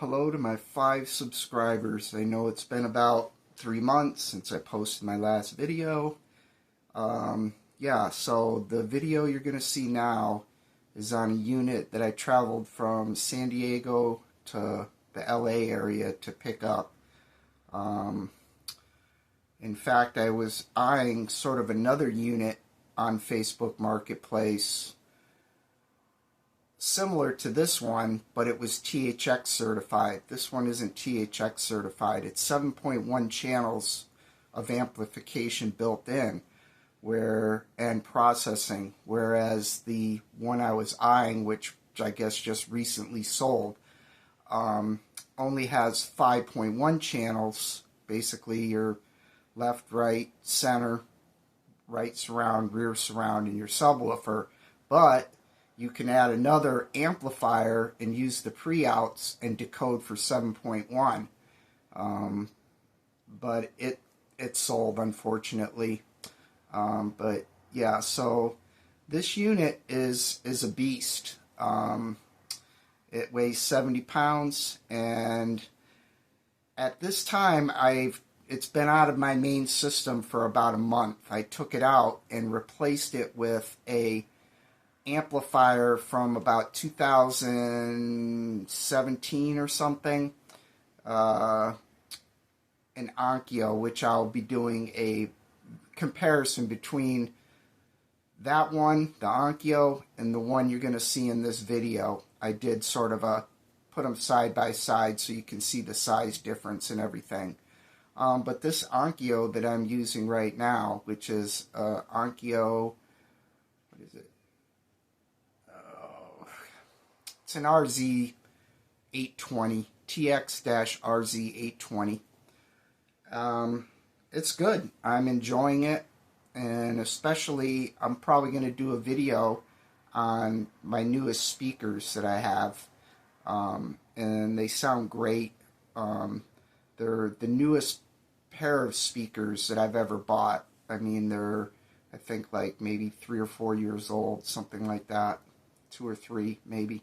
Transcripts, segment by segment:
hello to my 5 subscribers. I know it's been about 3 months since I posted my last video. Yeah, so the video you're going to see now is on a unit that I traveled from San Diego to the LA area to pick up. In fact, I was eyeing sort of another unit on Facebook Marketplace similar to this one, but it was THX certified. This one isn't THX certified. It's 7.1 channels of amplification built in and processing, whereas the one I was eyeing, which I guess just recently sold, only has 5.1 channels, basically your left, right, center, right surround, rear surround, and your subwoofer, but you can add another amplifier and use the pre-outs and decode for 7.1. But it sold, unfortunately. But yeah, so this unit is a beast. It weighs 70 pounds, and at this time it's been out of my main system for about a month. I took it out and replaced it with a amplifier from about 2017 or something, an Onkyo, which I'll be doing a comparison between that one, the Onkyo, and the one you're going to see in this video. I did sort of put them side by side so you can see the size difference and everything. But this Onkyo that I'm using right now, which is Onkyo, what is it? It's an RZ820, TX-RZ820. It's good. I'm enjoying it, and especially I'm probably going to do a video on my newest speakers that I have, and they sound great. They're the newest pair of speakers that I've ever bought. I mean, they're, I think, like maybe 3 or 4 years old, something like that, 2 or 3 maybe.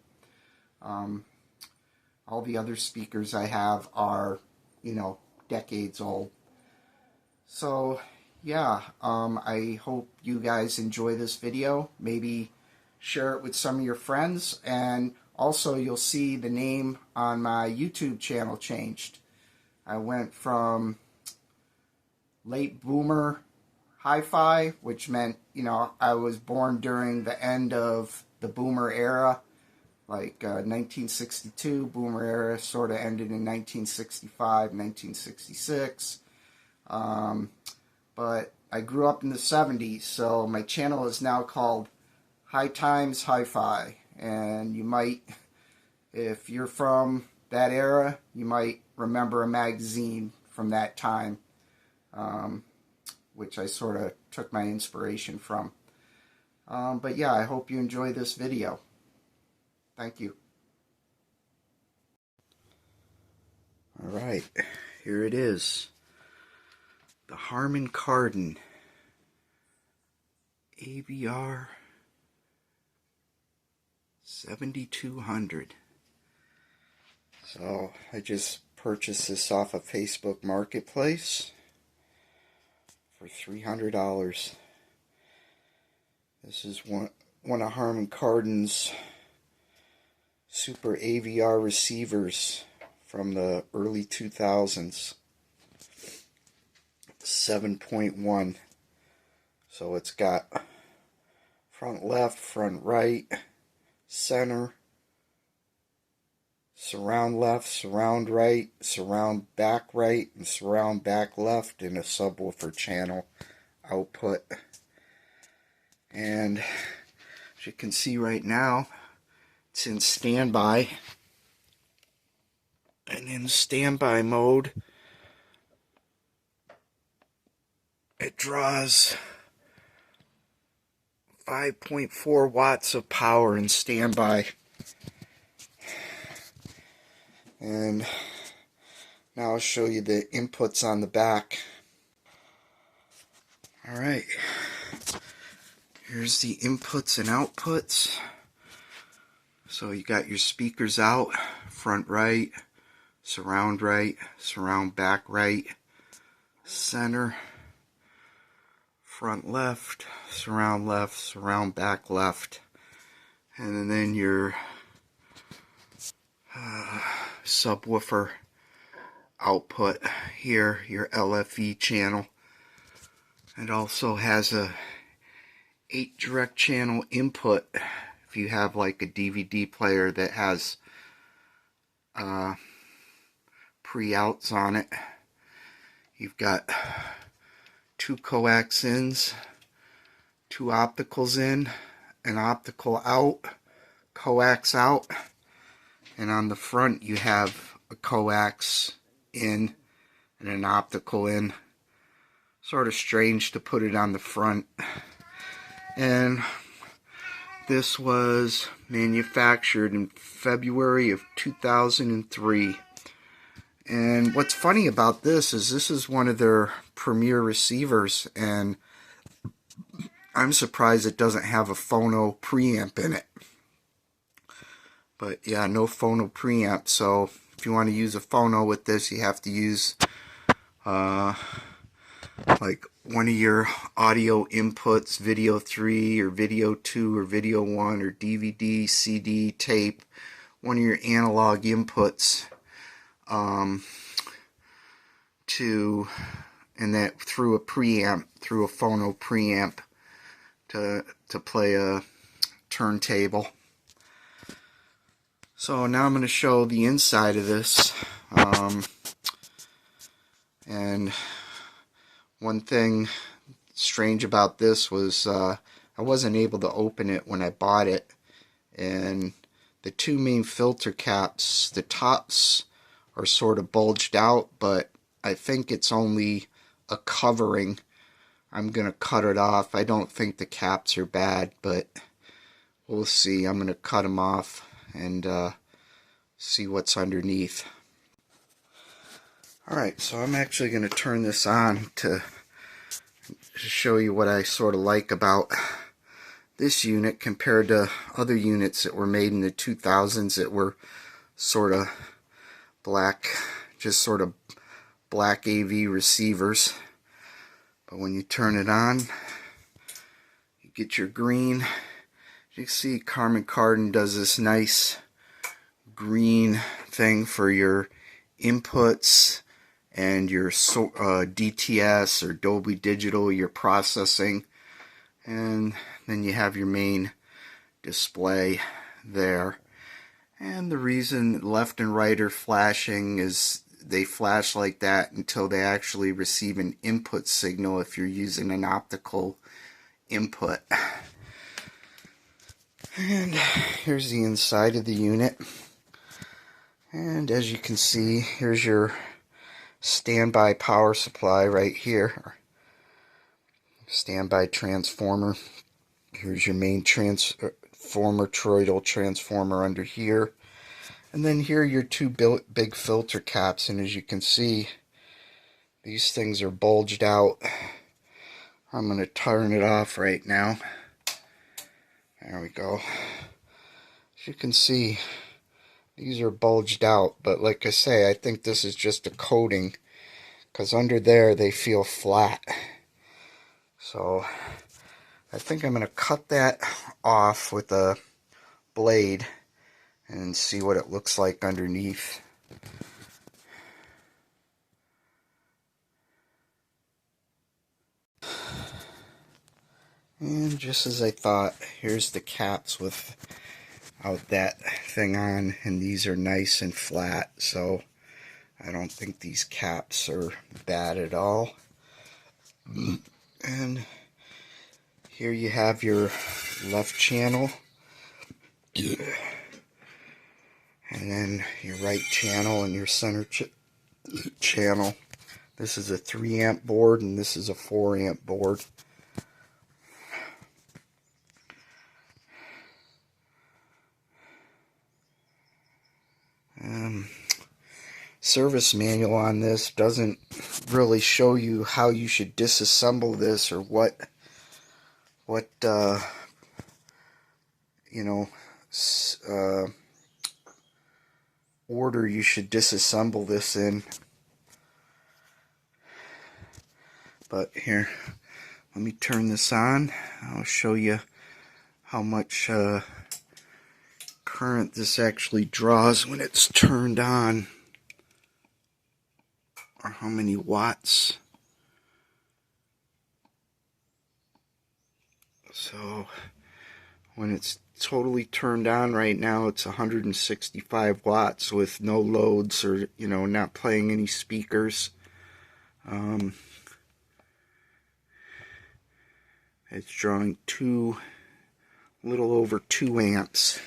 All the other speakers I have are, decades old. So, yeah, I hope you guys enjoy this video. Maybe share it with some of your friends, and also you'll see the name on my YouTube channel changed. I went from late boomer hi-fi, which meant, I was born during the end of the boomer era, like 1962, boomer era sort of ended in 1965, 1966. But I grew up in the 70s, so my channel is now called High Times Hi-Fi. And you might, if you're from that era, you might remember a magazine from that time, which I sort of took my inspiration from. But yeah, I hope you enjoy this video. Thank you. Alright, here it is. The Harman Kardon AVR7200. So I just purchased this off of Facebook Marketplace for $300. This is one of Harman Kardon's super AVR receivers from the early 2000s. 7.1. So it's got front left, front right, center, surround left, surround right, surround back right, and surround back left, in a subwoofer channel output. And as you can see right now, it's in standby. And in standby mode, it draws 5.4 watts of power in standby. And now I'll show you the inputs on the back. Alright, here's the inputs and outputs. So you got your speakers out, front right, surround right, surround back right, center, front left, surround back left, and then your subwoofer output here, your LFE channel. It also has a 8 direct channel input if you have like a DVD player that has pre-outs on it. You've got 2 coax ins, 2 opticals in, an optical out, coax out, and on the front you have a coax in and an optical in. Sort of strange to put it on the front. And this was manufactured in February of 2003. And what's funny about this is one of their premier receivers, and I'm surprised it doesn't have a phono preamp in it. But yeah, no phono preamp, so if you want to use a phono with this, you have to use like one of your audio inputs, video 3 or video 2 or video 1 or DVD, CD, tape, one of your analog inputs and that through a preamp, through a phono preamp to play a turntable. So now I'm going to show the inside of this, and one thing strange about this was I wasn't able to open it when I bought it, and the 2 main filter caps, the tops are sort of bulged out, but I think it's only a covering. I'm going to cut it off. I don't think the caps are bad, but we'll see. I'm going to cut them off and see what's underneath. Alright, so I'm actually going to turn this on to show you what I sort of like about this unit compared to other units that were made in the 2000s that were sort of black, just sort of black AV receivers. But when you turn it on, you get your green. You can see Harman Kardon does this nice green thing for your inputs and your DTS or Dolby Digital, your processing, and then you have your main display there. And the reason left and right are flashing is they flash like that until they actually receive an input signal if you're using an optical input. And here's the inside of the unit. And as you can see, here's your standby power supply right here. Standby transformer. Here's your main transformer, toroidal transformer under here. And then here are your 2 big filter caps, and as you can see, these things are bulged out. I'm going to turn it off right now. There we go. As you can see, these are bulged out, but like I say, I think this is just a coating, because under there they feel flat. So I think I'm going to cut that off with a blade and see what it looks like underneath. And just as I thought, here's the caps without that thing on, and these are nice and flat, so I don't think these caps are bad at all. And here you have your left channel, and then your right channel and your center channel. This is a 3 amp board and this is a 4 amp board. Service manual on this doesn't really show you how you should disassemble this or what you know, order you should disassemble this in. But here, let me turn this on. I'll show you how much current this actually draws when it's turned on, or how many watts. So when it's totally turned on right now, it's 165 watts with no loads, or not playing any speakers. It's drawing little over 2 amps.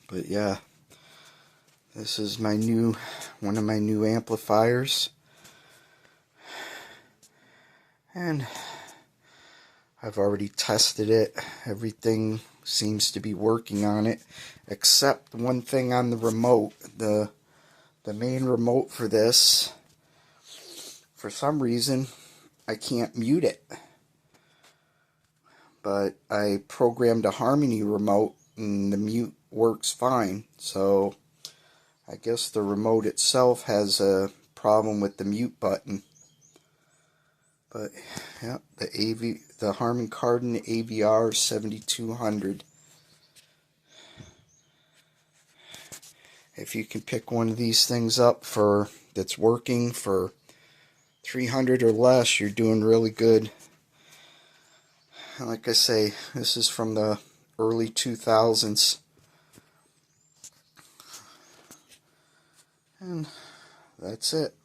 But yeah, this is one of my new amplifiers, and I've already tested it. Everything seems to be working on it, except one thing on the remote. The main remote for this, for some reason, I can't mute it. But I programmed a Harmony remote, and the mute works fine. So I guess the remote itself has a problem with the mute button. But yeah, the Harman Kardon AVR7200. If you can pick one of these things up that's working for $300 or less, you're doing really good. And like I say, this is from the early 2000s. And that's it.